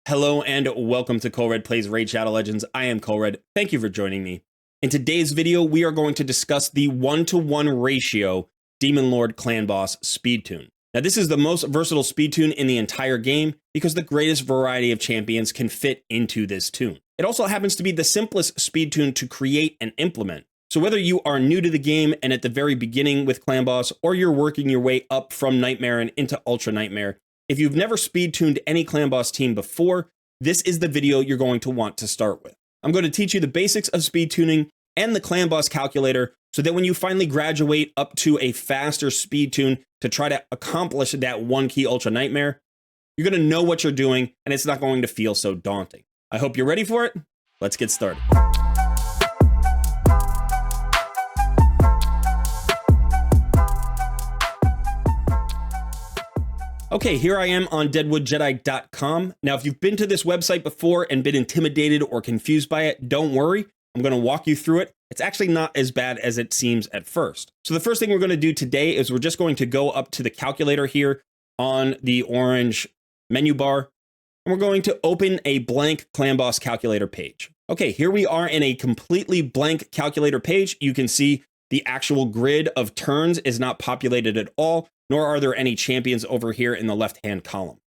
Hello and welcome to Colred Plays Raid Shadow Legends. I am Colred. Thank you for joining me. In today's video, we are going to discuss the 1-to-1 ratio Demon Lord Clan Boss speed tune. Now, this is the most versatile speed tune in the entire game because the greatest variety of champions can fit into this tune. It also happens to be the simplest speed tune to create and implement. So whether you are new to the game and at the very beginning with Clan Boss, or you're working your way up from Nightmare and into Ultra Nightmare, if you've never speed tuned any Clan Boss team before, this is the video you're going to want to start with. I'm going to teach you the basics of speed tuning and the Clan Boss calculator so that when you finally graduate up to a faster speed tune to try to accomplish that one key Ultra Nightmare, you're going to know what you're doing and it's not going to feel so daunting. I hope you're ready for it. Let's get started. Okay, here I am on deadwoodjedi.com. Now, if you've been to this website before and been intimidated or confused by it, don't worry. I'm going to walk you through it. It's actually not as bad as it seems at first. So the first thing we're going to do today is we're just going to go up to the calculator here on the orange menu bar, and we're going to open a blank Clan Boss calculator page. Okay, here we are in a completely blank calculator page. You can see the actual grid of turns is not populated at all, nor are there any champions over here in the left-hand column.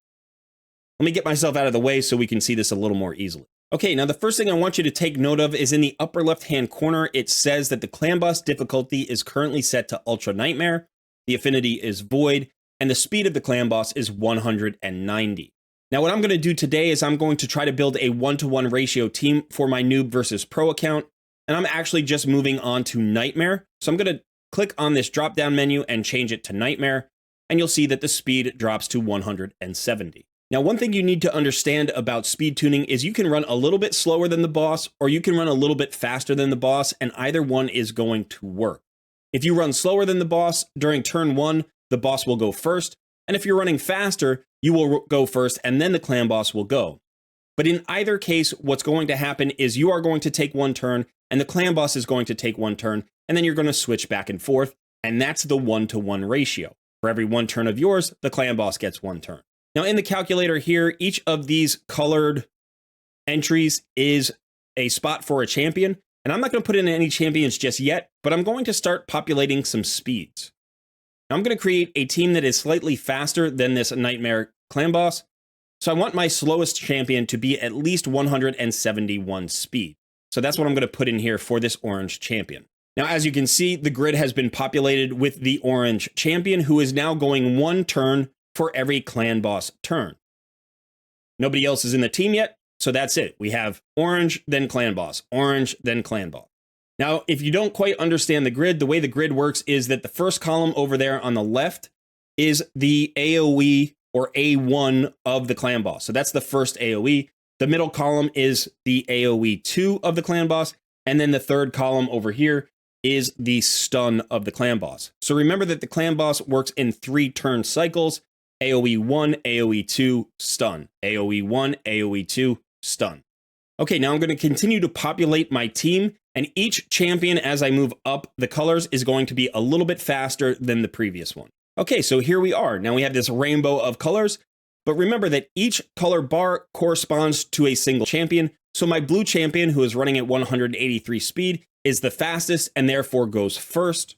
Let me get myself out of the way so we can see this a little more easily. Okay, now the first thing I want you to take note of is in the upper left-hand corner, it says that the Clan Boss difficulty is currently set to Ultra Nightmare, the Affinity is Void, and the speed of the Clan Boss is 190. Now what I'm going to do today is I'm going to try to build a 1-to-1 ratio team for my Noob versus Pro account, and I'm actually just moving on to Nightmare. So I'm going to click on this drop-down menu and change it to Nightmare, and you'll see that the speed drops to 170. Now, one thing you need to understand about speed tuning is you can run a little bit slower than the boss, or you can run a little bit faster than the boss, and either one is going to work. If you run slower than the boss, during turn 1, the boss will go first, and if you're running faster, you will go first, and then the Clan Boss will go. But in either case, what's going to happen is you are going to take one turn, and the Clan Boss is going to take one turn, and then you're going to switch back and forth, and that's the 1-to-1 ratio. For every one turn of yours, the Clan Boss gets one turn. Now in the calculator here, each of these colored entries is a spot for a champion, and I'm not going to put in any champions just yet, but I'm going to start populating some speeds. Now I'm going to create a team that is slightly faster than this Nightmare Clan Boss, so I want my slowest champion to be at least 171 speed. So that's what I'm going to put in here for this orange champion. Now, as you can see, the grid has been populated with the orange champion, who is now going one turn for every Clan Boss turn. Nobody else is in the team yet, so that's it. We have orange, then Clan Boss, orange, then Clan Boss. Now, if you don't quite understand the grid, the way the grid works is that the first column over there on the left is the AoE or A1 of the Clan Boss. So that's the first AoE. The middle column is the AoE 2 of the Clan Boss, and then the third column over here is the stun of the Clan Boss. So remember that the Clan Boss works in 3 turn cycles: AoE 1, AoE 2, stun. AoE 1, AoE 2, stun. Okay, now I'm going to continue to populate my team, and each champion as I move up the colors is going to be a little bit faster than the previous one. Okay, so here we are. Now we have this rainbow of colors, but remember that each color bar corresponds to a single champion. So my blue champion, who is running at 183 speed, is the fastest and therefore goes first.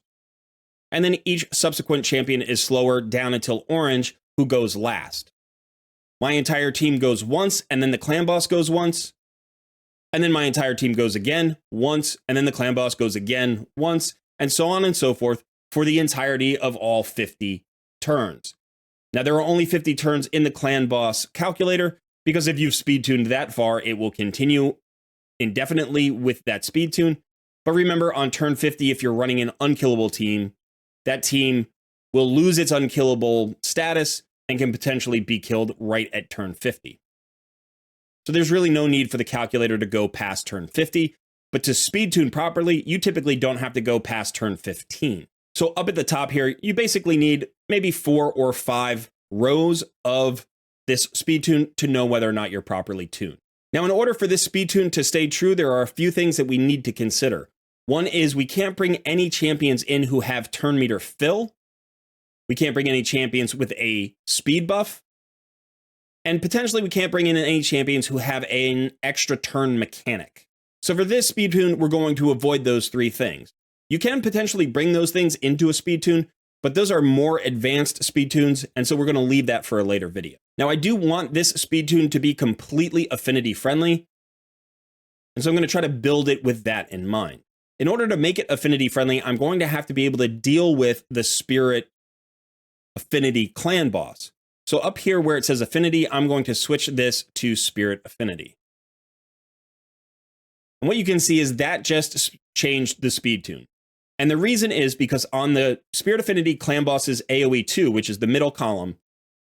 And then each subsequent champion is slower down until orange, who goes last. My entire team goes once, and then the Clan Boss goes once. And then my entire team goes again once, and then the Clan Boss goes again once, and so on and so forth for the entirety of all 50 turns. Now, there are only 50 turns in the Clan Boss calculator, because if you've speed tuned that far, it will continue indefinitely with that speed tune. But remember, on turn 50, if you're running an unkillable team, that team will lose its unkillable status and can potentially be killed right at turn 50. So there's really no need for the calculator to go past turn 50, but to speed tune properly, you typically don't have to go past turn 15. So up at the top here, you basically need maybe 4 or 5 rows of this speed tune to know whether or not you're properly tuned. Now, in order for this speed tune to stay true, there are a few things that we need to consider. One is we can't bring any champions in who have turn meter fill. We can't bring any champions with a speed buff. And potentially we can't bring in any champions who have an extra turn mechanic. So for this speed tune, we're going to avoid those three things. You can potentially bring those things into a speed tune, but those are more advanced speed tunes, and so we're going to leave that for a later video. Now, I do want this speed tune to be completely affinity friendly, and so I'm going to try to build it with that in mind. In order to make it affinity friendly, I'm going to have to be able to deal with the Spirit Affinity clan boss. So up here where it says Affinity, I'm going to switch this to Spirit Affinity. And what you can see is that just changed the speed tune. And the reason is because on the Spirit Affinity clan boss's AoE 2, which is the middle column,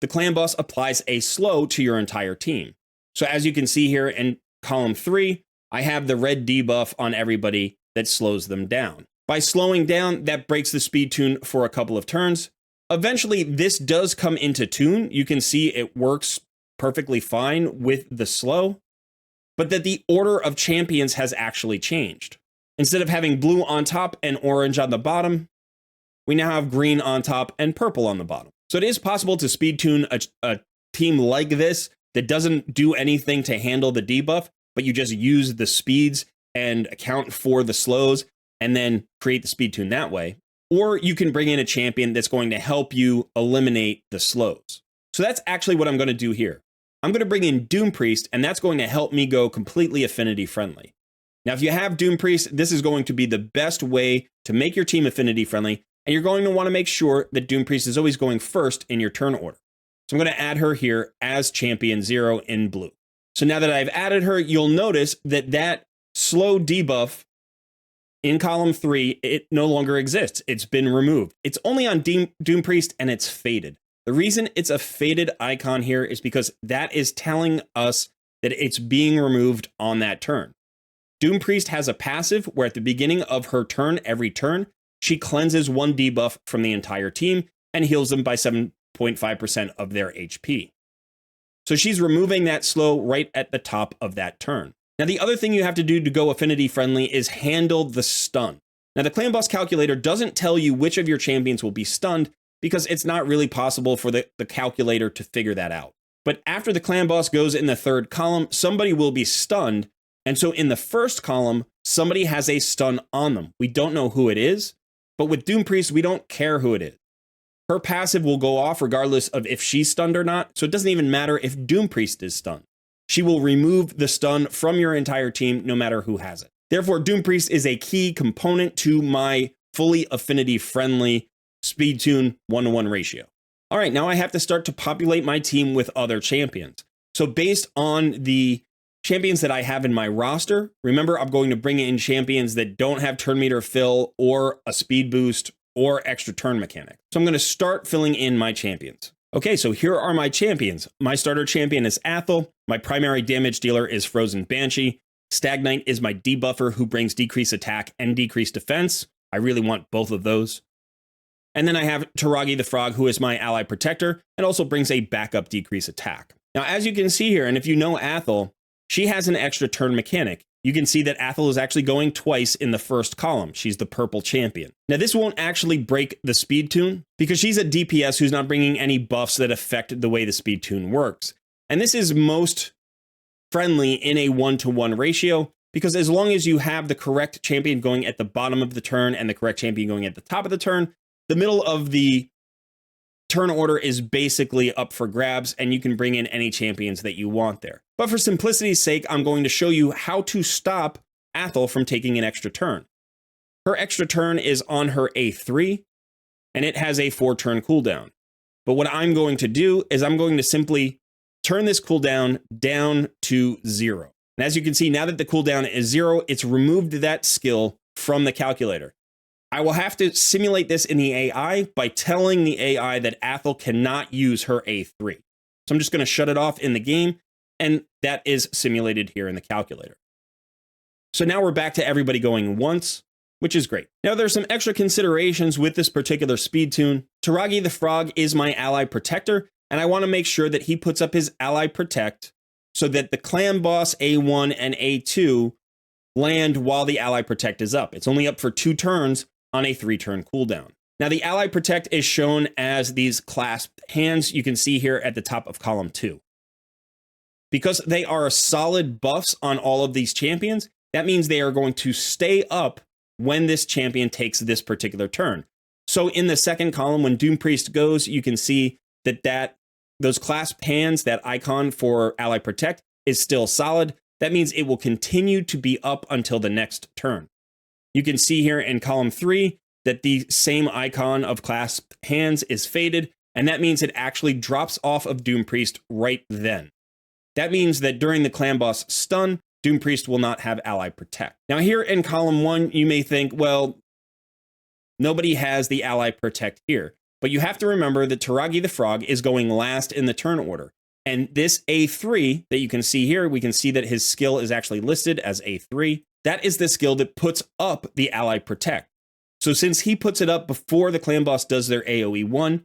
the clan boss applies a slow to your entire team. So as you can see here in column 3, I have the red debuff on everybody that slows them down. By slowing down, that breaks the speed tune for a couple of turns. Eventually, this does come into tune. You can see it works perfectly fine with the slow, but that the order of champions has actually changed. Instead of having blue on top and orange on the bottom, we now have green on top and purple on the bottom. So it is possible to speed tune a team like this that doesn't do anything to handle the debuff, but you just use the speeds and account for the slows and then create the speed tune that way. Or you can bring in a champion that's going to help you eliminate the slows. So that's actually what I'm going to do here. I'm going to bring in Doom Priest, and that's going to help me go completely affinity friendly. Now, if you have Doom Priest, this is going to be the best way to make your team affinity friendly, and you're going to want to make sure that Doom Priest is always going first in your turn order. So I'm going to add her here as champion 0 in blue. So now that I've added her, you'll notice that that slow debuff in column 3, it no longer exists. It's been removed. It's only on Doom Priest and it's faded. The reason it's a faded icon here is because that is telling us that it's being removed on that turn. Doom Priest has a passive where at the beginning of her turn, every turn, she cleanses 1 debuff from the entire team and heals them by 7.5% of their HP. So she's removing that slow right at the top of that turn. Now, the other thing you have to do to go affinity friendly is handle the stun. Now, the clan boss calculator doesn't tell you which of your champions will be stunned because it's not really possible for the calculator to figure that out. But after the clan boss goes in the 3rd column, somebody will be stunned. And so in the 1st column, somebody has a stun on them. We don't know who it is, but with Doom Priest, we don't care who it is. Her passive will go off regardless of if she's stunned or not. So it doesn't even matter if Doom Priest is stunned. She will remove the stun from your entire team, no matter who has it. Therefore, Doom Priest is a key component to my fully affinity-friendly speed tune 1-to-1 ratio. All right, now I have to start to populate my team with other champions. So based on the champions that I have in my roster, remember I'm going to bring in champions that don't have turn meter fill or a speed boost or extra turn mechanic. So I'm going to start filling in my champions. Okay, so here are my champions. My starter champion is Athel. My primary damage dealer is Frozen Banshee. Stagnite is my debuffer who brings decreased attack and decreased defense. I really want both of those. And then I have Taragi the Frog, who is my ally protector and also brings a backup decreased attack. Now, as you can see here, and if you know Athel, she has an extra turn mechanic. You can see that Athel is actually going twice in the 1st column. She's the purple champion. Now, this won't actually break the speed tune because she's a DPS who's not bringing any buffs that affect the way the speed tune works. And this is most friendly in a 1-to-1 ratio because as long as you have the correct champion going at the bottom of the turn and the correct champion going at the top of the turn, the middle of the turn order is basically up for grabs and you can bring in any champions that you want there. But for simplicity's sake, I'm going to show you how to stop Athel from taking an extra turn. Her extra turn is on her A3 and it has a 4-turn cooldown. But what I'm going to do is I'm going to simply turn this cooldown down to 0. And as you can see, now that the cooldown is 0, it's removed that skill from the calculator. I will have to simulate this in the AI by telling the AI that Athel cannot use her A3. So I'm just going to shut it off in the game, and that is simulated here in the calculator. So now we're back to everybody going once, which is great. Now there's some extra considerations with this particular speed tune. Taragi the Frog is my ally protector, and I want to make sure that he puts up his ally protect so that the clan boss A1 and A2 land while the ally protect is up. It's only up for 2 turns on a 3-turn cooldown. Now the ally protect is shown as these clasped hands you can see here at the top of column 2. Because they are solid buffs on all of these champions, that means they are going to stay up when this champion takes this particular turn. So in the second column, when Doom Priest goes, you can see that those clasp hands, that icon for Ally Protect, is still solid. That means it will continue to be up until the next turn. You can see here in column 3 that the same icon of clasped hands is faded, and that means it actually drops off of Doom Priest right then. That means that during the clan boss stun, Doom Priest will not have Ally Protect. Now here in column 1, you may think, well, nobody has the Ally Protect here. But you have to remember that Taragi the Frog is going last in the turn order. And this A3 that you can see here, we can see that his skill is actually listed as A3. That is the skill that puts up the Ally Protect. So since he puts it up before the clan boss does their AoE 1,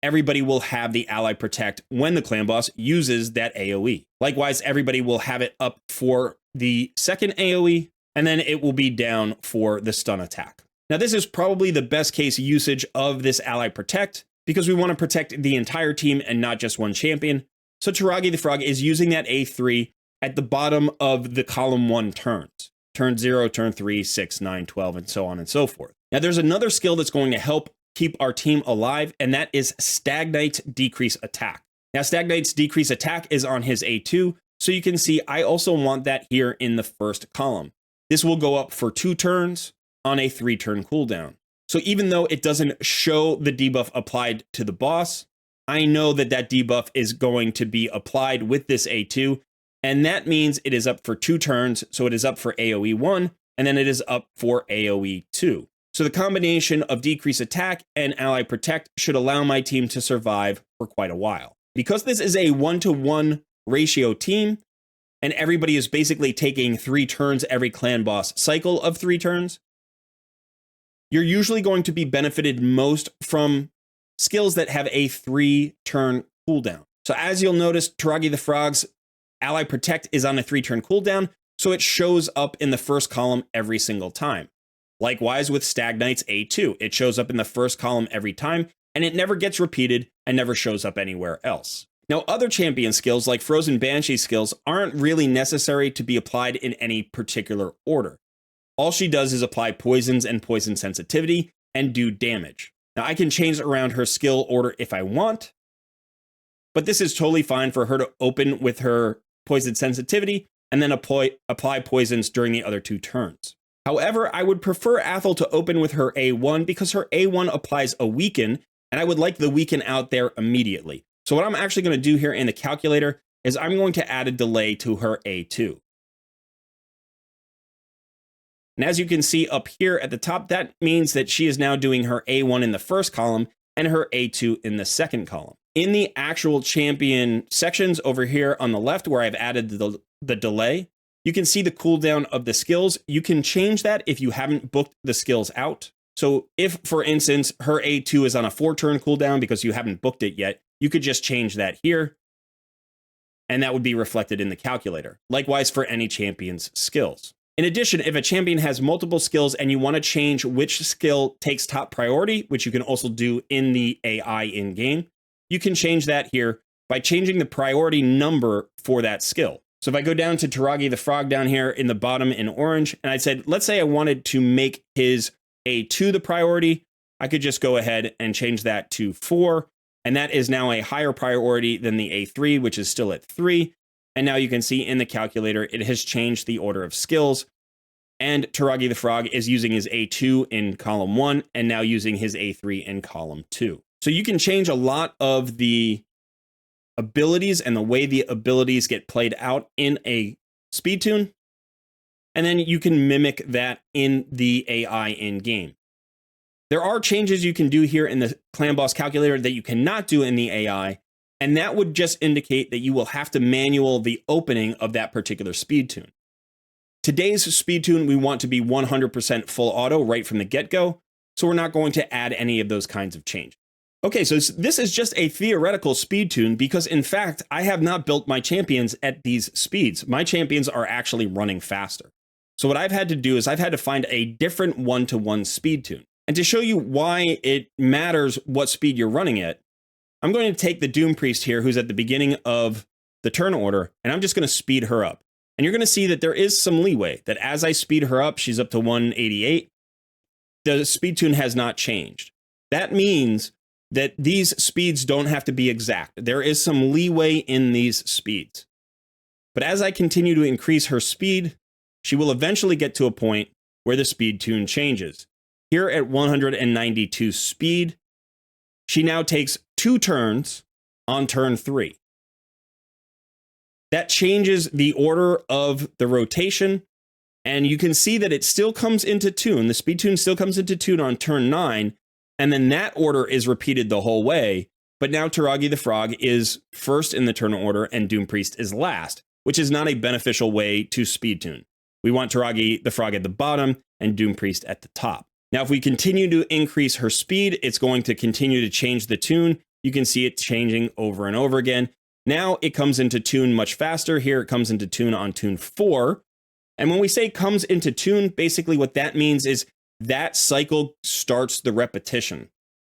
everybody will have the Ally Protect when the clan boss uses that AoE. Likewise, everybody will have it up for the second AoE, and then it will be down for the stun attack. Now, this is probably the best case usage of this Ally Protect, because we want to protect the entire team and not just one champion. So Taragi the Frog is using that A3 at the bottom of the column 1 turns. Turn 0, turn 3, 6, 9, 12, and so on and so forth. Now, there's another skill that's going to help keep our team alive, and that is Stagnite's Decrease Attack. Now, Stagnite's Decrease Attack is on his A2, so you can see I also want that here in the first column. This will go up for 2 turns on a 3-turn cooldown. So even though it doesn't show the debuff applied to the boss, I know that that debuff is going to be applied with this A2, and that means it is up for 2 turns, so it is up for AoE 1, and then it is up for AoE 2. So the combination of Decrease Attack and Ally Protect should allow my team to survive for quite a while. Because this is a 1-to-1 ratio team, and everybody is basically taking 3 turns every clan boss cycle of 3 turns, you're usually going to be benefited most from skills that have a 3-turn cooldown. So as you'll notice, Taragi the Frog's Ally Protect is on a 3-turn cooldown, so it shows up in the first column every single time. Likewise with Stagnite's A2, it shows up in the first column every time, and it never gets repeated and never shows up anywhere else. Now, other champion skills like Frozen Banshee skills aren't really necessary to be applied in any particular order. All she does is apply poisons and poison sensitivity and do damage. Now, I can change around her skill order if I want, but this is totally fine for her to open with her poison sensitivity and then apply poisons during the other 2 turns. However, I would prefer Athel to open with her A1 because her A1 applies a weaken, and I would like the weaken out there immediately. So what I'm actually going to do here in the calculator is I'm going to add a delay to her A2. And as you can see up here at the top, that means that she is now doing her A1 in the first column and her A2 in the second column. In the actual champion sections over here on the left where I've added the delay, you can see the cooldown of the skills. You can change that if you haven't booked the skills out. So if, for instance, her A2 is on a 4-turn cooldown because you haven't booked it yet, you could just change that here, and that would be reflected in the calculator. Likewise for any champion's skills. In addition, if a champion has multiple skills and you want to change which skill takes top priority, which you can also do in the AI in-game, you can change that here by changing the priority number for that skill. So if I go down to Taragi the Frog down here in the bottom in orange, and I said, let's say I wanted to make his A2 the priority, I could just go ahead and change that to 4, and that is now a higher priority than the A3, which is still at 3. And now you can see in the calculator, it has changed the order of skills. And Taragi the Frog is using his A2 in column 1 and now using his A3 in column 2. So you can change a lot of the abilities and the way the abilities get played out in a speed tune. And then you can mimic that in the AI in-game. There are changes you can do here in the clan boss calculator that you cannot do in the AI. And that would just indicate that you will have to manual the opening of that particular speed tune. Today's speed tune, we want to be 100% full auto right from the get-go, so we're not going to add any of those kinds of changes. Okay, so this is just a theoretical speed tune because, in fact, I have not built my champions at these speeds. My champions are actually running faster. So what I've had to do is I've had to find a different 1-to-1 speed tune. And to show you why it matters what speed you're running at, I'm going to take the Doom Priest here, who's at the beginning of the turn order, and I'm just going to speed her up. And you're going to see that there is some leeway, that as I speed her up, she's up to 188. The speed tune has not changed. That means that these speeds don't have to be exact. There is some leeway in these speeds. But as I continue to increase her speed, she will eventually get to a point where the speed tune changes. Here at 192 speed, she now takes 2 turns on turn 3. That changes the order of the rotation, and you can see that it still comes into tune. The speed tune still comes into tune on turn 9, and then that order is repeated the whole way. But now Taragi the Frog is first in the turn order and Doom Priest is last, which is not a beneficial way to speed tune. We want Taragi the Frog at the bottom and Doom Priest at the top. Now, if we continue to increase her speed, it's going to continue to change the tune. You can see it changing over and over again. Now it comes into tune much faster. Here it comes into tune on tune 4. And when we say comes into tune, basically what that means is that cycle starts the repetition.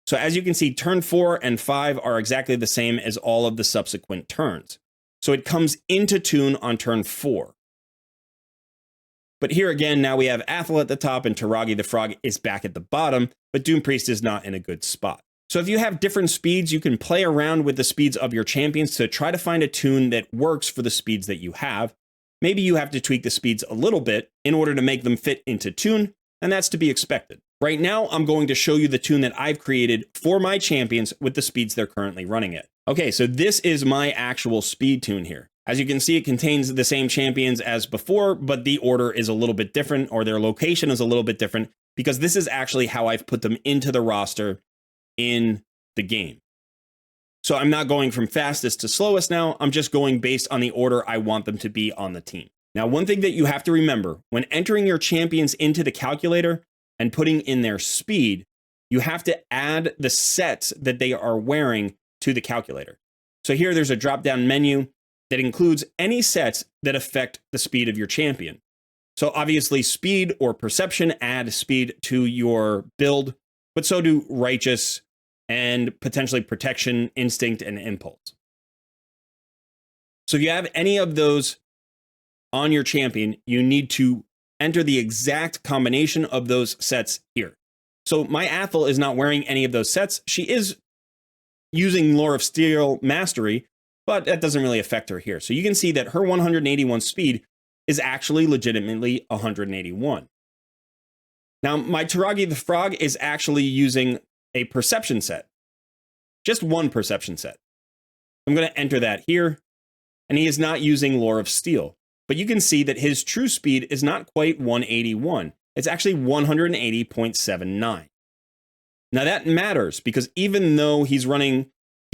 So as you can see, turn 4 and 5 are exactly the same as all of the subsequent turns. So it comes into tune on turn 4. But here again, now we have Athel at the top and Taragi the Frog is back at the bottom, but Doom Priest is not in a good spot. So if you have different speeds, you can play around with the speeds of your champions to try to find a tune that works for the speeds that you have. Maybe you have to tweak the speeds a little bit in order to make them fit into tune, and that's to be expected. Right now, I'm going to show you the tune that I've created for my champions with the speeds they're currently running at. Okay, so this is my actual speed tune here. As you can see, it contains the same champions as before, but the order is a little bit different, or their location is a little bit different, because this is actually how I've put them into the roster in the game. So I'm not going from fastest to slowest now, I'm just going based on the order I want them to be on the team. Now, one thing that you have to remember, when entering your champions into the calculator and putting in their speed, you have to add the sets that they are wearing to the calculator. So here there's a drop-down menu that includes any sets that affect the speed of your champion. So obviously speed or perception add speed to your build, but so do righteous and potentially protection, instinct, and impulse. So if you have any of those on your champion, you need to enter the exact combination of those sets here. So my Athel is not wearing any of those sets. She is using Lore of Steel Mastery, but that doesn't really affect her here. So you can see that her 181 speed is actually legitimately 181. Now, my Taragi the Frog is actually using a perception set. Just one perception set. I'm going to enter that here, and he is not using Lore of Steel. But you can see that his true speed is not quite 181. It's actually 180.79. Now that matters because even though he's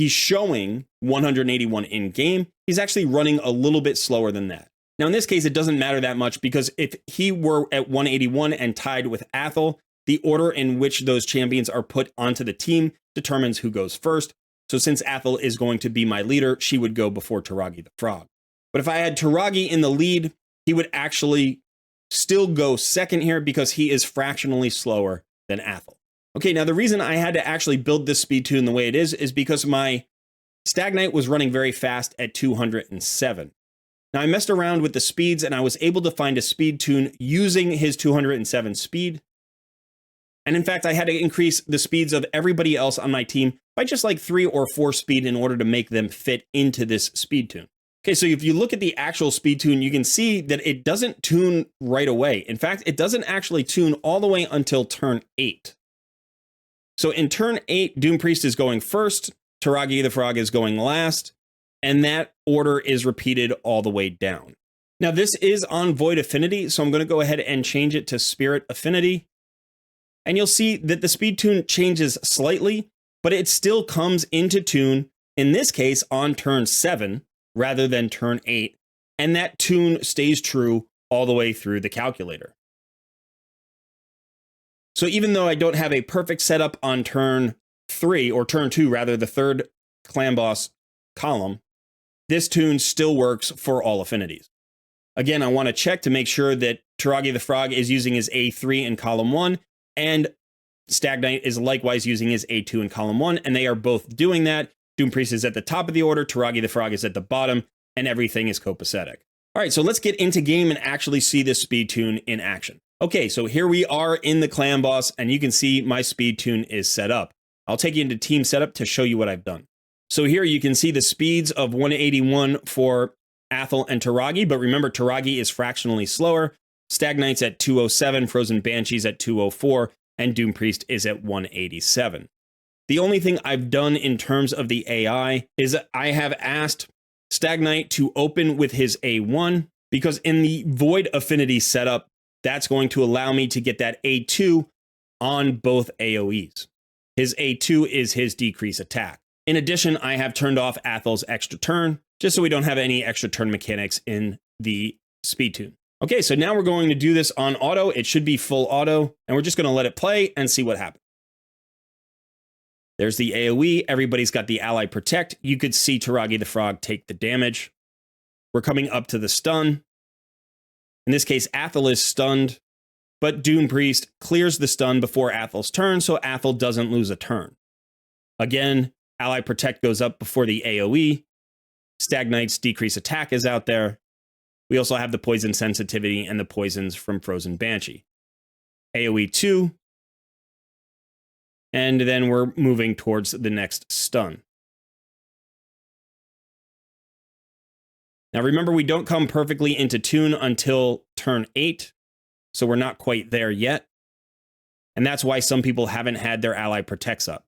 showing 181 in game, he's actually running a little bit slower than that. Now in this case, it doesn't matter that much because if he were at 181 and tied with Athel, the order in which those champions are put onto the team determines who goes first. So since Athel is going to be my leader, she would go before Taragi the Frog. But if I had Taragi in the lead, he would actually still go second here because he is fractionally slower than Athel. Okay, now the reason I had to actually build this speed tune the way it is because my Stag Knight was running very fast at 207. Now I messed around with the speeds and I was able to find a speed tune using his 207 speed. And in fact, I had to increase the speeds of everybody else on my team by just like 3 or 4 speed in order to make them fit into this speed tune. Okay, so if you look at the actual speed tune, you can see that it doesn't tune right away. In fact, it doesn't actually tune all the way until turn 8. So in turn 8, Doom Priest is going first, Taragi the Frog is going last, and that order is repeated all the way down. Now this is on Void Affinity, so I'm going to go ahead and change it to Spirit Affinity. And you'll see that the speed tune changes slightly, but it still comes into tune, in this case, on turn 7, rather than turn 8, and that tune stays true all the way through the calculator. So even though I don't have a perfect setup on turn 3, or turn 2, rather, the third clan boss column, this tune still works for all affinities. Again, I want to check to make sure that Taragi the Frog is using his A3 in column 1, and Stag Knight is likewise using his A2 in column 1, and they are both doing that. Doom Priest is at the top of the order, Taragi the Frog is at the bottom, and everything is copacetic. All right, so let's get into game and actually see this speed tune in action. Okay, so here we are in the clan boss, and you can see my speed tune is set up. I'll take you into team setup to show you what I've done. So here you can see the speeds of 181 for Athel and Taragi, but remember Taragi is fractionally slower. Stag Knight's at 207, Frozen Banshee's at 204, and Doom Priest is at 187. The only thing I've done in terms of the AI is I have asked Stag Knight to open with his A1, because in the Void Affinity setup, that's going to allow me to get that A2 on both AoEs. His A2 is his decrease attack. In addition, I have turned off Athel's extra turn, just so we don't have any extra turn mechanics in the speed tune. Okay, so now we're going to do this on auto. It should be full auto, and we're just going to let it play and see what happens. There's the AoE. Everybody's got the ally protect. You could see Taragi the Frog take the damage. We're coming up to the stun. In this case, Athel is stunned, but Doom Priest clears the stun before Athel's turn, so Athel doesn't lose a turn. Again, ally protect goes up before the AoE. Stag Knight's decrease attack is out there. We also have the poison sensitivity and the poisons from Frozen Banshee. AoE 2. And then we're moving towards the next stun. Now remember, we don't come perfectly into tune until turn 8, so we're not quite there yet. And that's why some people haven't had their ally protects up.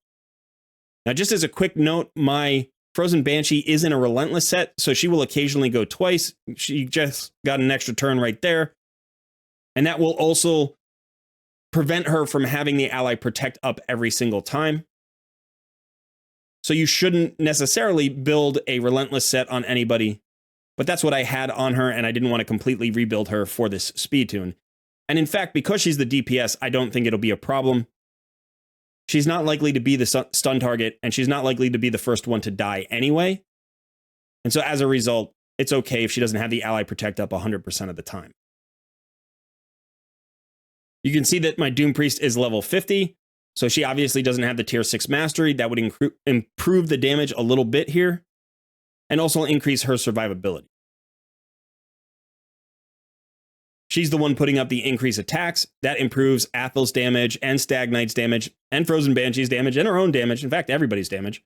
Now just as a quick note, my Frozen Banshee is in a Relentless set, so she will occasionally go twice. She just got an extra turn right there. And that will also prevent her from having the ally protect up every single time. So you shouldn't necessarily build a Relentless set on anybody, but that's what I had on her, and I didn't want to completely rebuild her for this speed tune. And in fact, because she's the DPS, I don't think it'll be a problem. She's not likely to be the stun target, and she's not likely to be the first one to die anyway. And so as a result, it's okay if she doesn't have the ally protect up 100% of the time. You can see that my Doom Priest is level 50, so she obviously doesn't have the tier 6 mastery. That would improve the damage a little bit here, and also increase her survivability. She's the one putting up the increased attacks. That improves Athel's damage, and Stag Knight's damage, and Frozen Banshee's damage, and her own damage. In fact, everybody's damage.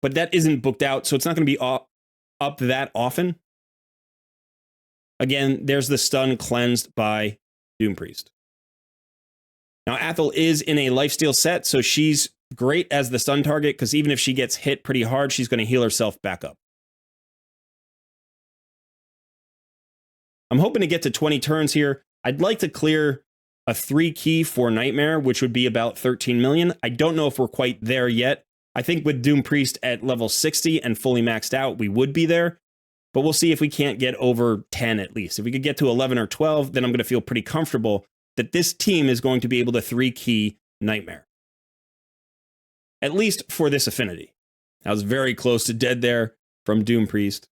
But that isn't booked out, so it's not going to be up that often. Again, there's the stun cleansed by Doom Priest. Now, Athel is in a lifesteal set, so she's great as the stun target, because even if she gets hit pretty hard, she's going to heal herself back up. I'm hoping to get to 20 turns here. I'd like to clear a 3 key for Nightmare, which would be about 13 million. I don't know if we're quite there yet. I think with Doom Priest at level 60 and fully maxed out, we would be there. But we'll see if we can't get over 10 at least. If we could get to 11 or 12, then I'm going to feel pretty comfortable that this team is going to be able to 3-key Nightmare. At least for this Affinity. I was very close to dead there from Doom Priest.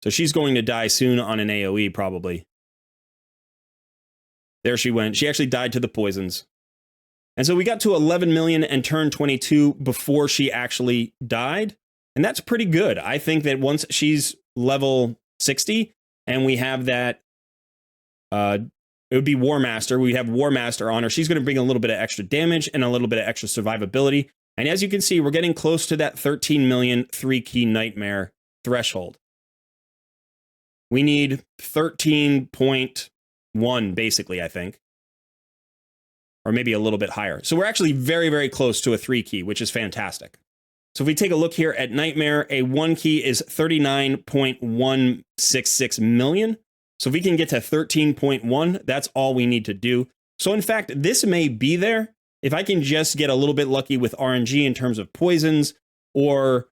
So she's going to die soon on an AoE, probably. There she went. She actually died to the poisons. And so we got to 11 million and turned 22 before she actually died. And that's pretty good. I think that once she's level 60 and we have that, it would be War Master. We have War Master on her. She's going to bring a little bit of extra damage and a little bit of extra survivability. And as you can see, we're getting close to that 13 million 3-key Nightmare threshold. We need 13.1, basically, I think. Or maybe a little bit higher. So we're actually very, very close to a 3-key, which is fantastic. So if we take a look here at Nightmare, a 1-key is 39.166 million. So if we can get to 13.1, that's all we need to do. So in fact, this may be there. If I can just get a little bit lucky with RNG in terms of poisons or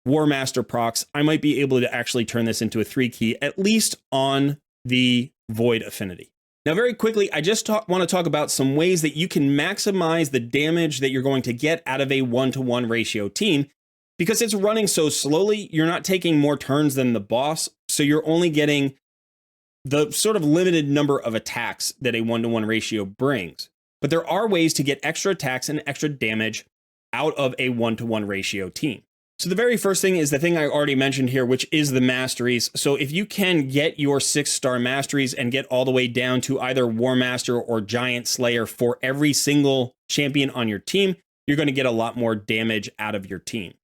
War Master procs, I might be able to actually turn this into a 3-key, at least on the Void Affinity. Now, very quickly, I just want to talk about some ways that you can maximize the damage that you're going to get out of a 1-to-1 ratio team. Because it's running so slowly, you're not taking more turns than the boss, so you're only getting the sort of limited number of attacks that a 1-to-1 ratio brings. But there are ways to get extra attacks and extra damage out of a 1-to-1 ratio team. So the very first thing is the thing I already mentioned here, which is the masteries. So if you can get your 6-star masteries and get all the way down to either War Master or Giant Slayer for every single champion on your team, you're going to get a lot more damage out of your team.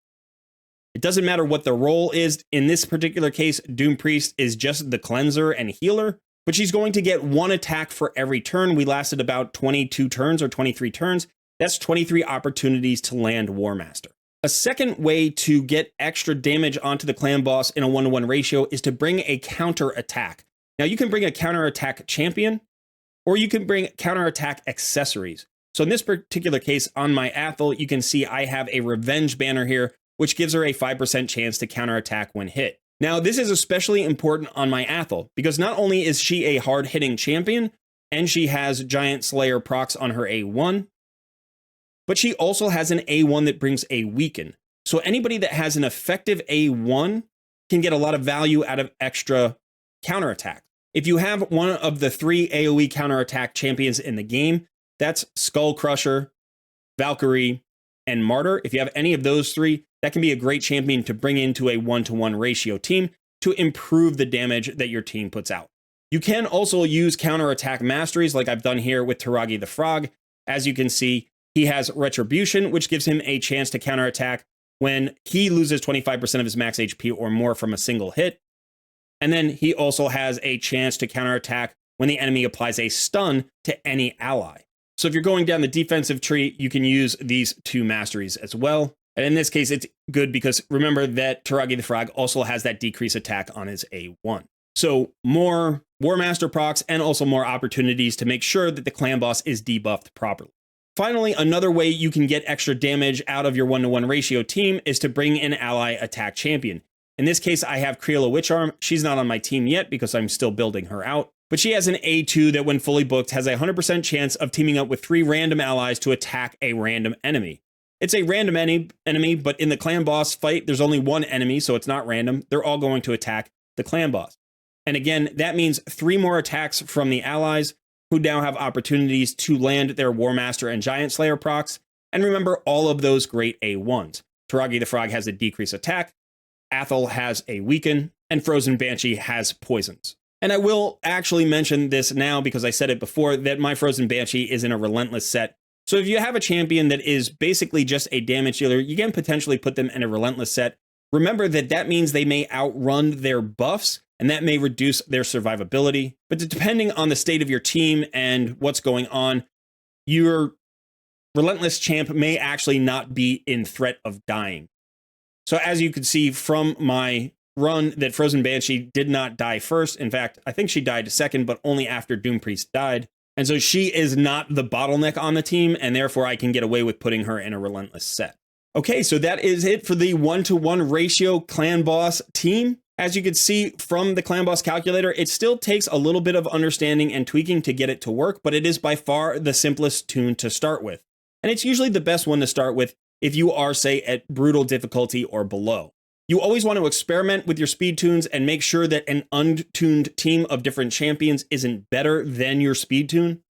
It doesn't matter what the role is. In this particular case, Doom Priest is just the cleanser and healer, but she's going to get 1 attack for every turn. We lasted about 22 turns or 23 turns. That's 23 opportunities to land War Master. A second way to get extra damage onto the clan boss in a 1-to-1 ratio is to bring a counter attack. Now you can bring a counter attack champion, or you can bring counter attack accessories. So in this particular case, on my Athel, you can see I have a revenge banner here, which gives her a 5% chance to counter attack when hit. Now this is especially important on my Athel, because not only is she a hard hitting champion, and she has Giant Slayer procs on her A1, but she also has an A1 that brings a weaken. So anybody that has an effective A1 can get a lot of value out of extra counterattack. If you have one of the 3 AoE counterattack champions in the game, that's Skull Crusher, Valkyrie, and Martyr. If you have any of those 3, that can be a great champion to bring into a 1-to-1 ratio team to improve the damage that your team puts out. You can also use counterattack masteries like I've done here with Taragi the Frog. As you can see, he has Retribution, which gives him a chance to counterattack when he loses 25% of his max HP or more from a single hit. And then he also has a chance to counterattack when the enemy applies a stun to any ally. So if you're going down the defensive tree, you can use these 2 masteries as well. And in this case, it's good because remember that Taragi the Frog also has that decrease attack on his A1. So more War Master procs and also more opportunities to make sure that the clan boss is debuffed properly. Finally, another way you can get extra damage out of your 1-to-1 ratio team is to bring an ally attack champion. In this case, I have Creola Witcharm. She's not on my team yet because I'm still building her out, but she has an A2 that when fully booked has a 100% chance of teaming up with 3 random allies to attack a random enemy. It's a random enemy, but in the clan boss fight, there's only 1 enemy, so it's not random. They're all going to attack the clan boss. And again, that means 3 more attacks from the allies, who now have opportunities to land their War Master and Giant Slayer procs. And remember all of those great A1s. Taragi the Frog has a decrease attack, Athel has a weaken, and Frozen Banshee has poisons. And I will actually mention this now because I said it before that my Frozen Banshee is in a Relentless set. So if you have a champion that is basically just a damage dealer, you can potentially put them in a Relentless set. Remember that that means they may outrun their buffs, and that may reduce their survivability. But depending on the state of your team and what's going on, your Relentless champ may actually not be in threat of dying. So as you can see from my run, that Frozen Banshee did not die first. In fact, I think she died second, but only after Doom Priest died. And so she is not the bottleneck on the team, and therefore I can get away with putting her in a Relentless set. Okay, so that is it for the 1-to-1 ratio clan boss team. As you can see from the clan boss calculator, it still takes a little bit of understanding and tweaking to get it to work, but it is by far the simplest tune to start with. And it's usually the best one to start with if you are, say, at brutal difficulty or below. You always want to experiment with your speed tunes and make sure that an untuned team of different champions isn't better than your speed tune.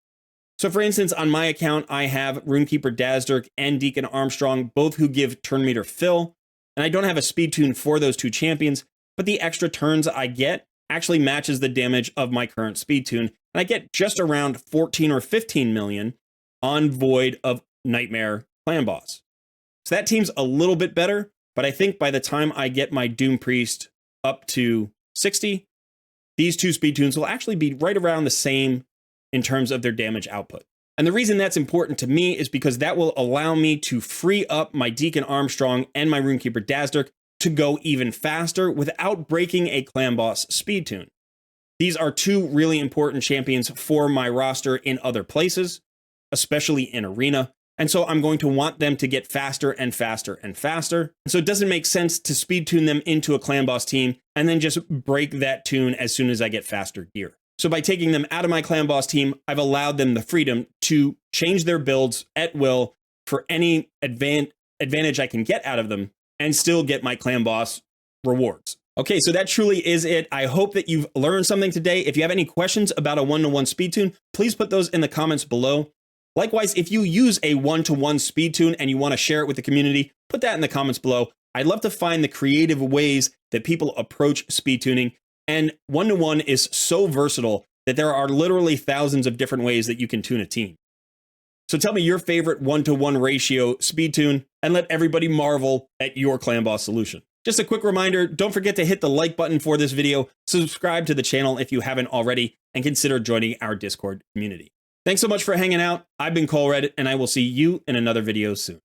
So for instance, on my account, I have Runekeeper Dazdurk and Deacon Armstrong, both who give turn meter fill, and I don't have a speed tune for those 2 champions, but the extra turns I get actually matches the damage of my current speed tune, and I get just around 14 or 15 million on Void of Nightmare Clan Boss. So that team's a little bit better, but I think by the time I get my Doom Priest up to 60, these 2 speed tunes will actually be right around the same in terms of their damage output. And the reason that's important to me is because that will allow me to free up my Deacon Armstrong and my Runekeeper Dazdurk to go even faster without breaking a clan boss speed tune. These are 2 really important champions for my roster in other places, especially in Arena. And so I'm going to want them to get faster and faster and faster. And so it doesn't make sense to speed tune them into a clan boss team and then just break that tune as soon as I get faster gear. So by taking them out of my clan boss team, I've allowed them the freedom to change their builds at will for any advantage I can get out of them and still get my clan boss rewards. Okay, so that truly is it. I hope that you've learned something today. If you have any questions about a 1-to-1 speed tune, please put those in the comments below. Likewise, if you use a 1-to-1 speed tune and you want to share it with the community, put that in the comments below. I'd love to find the creative ways that people approach speed tuning. And one-to-one is so versatile that there are literally thousands of different ways that you can tune a team. So tell me your favorite one-to-one ratio speed tune and let everybody marvel at your clan boss solution. Just a quick reminder, don't forget to hit the like button for this video, subscribe to the channel if you haven't already, and consider joining our Discord community. Thanks so much for hanging out. I've been Colred, and I will see you in another video soon.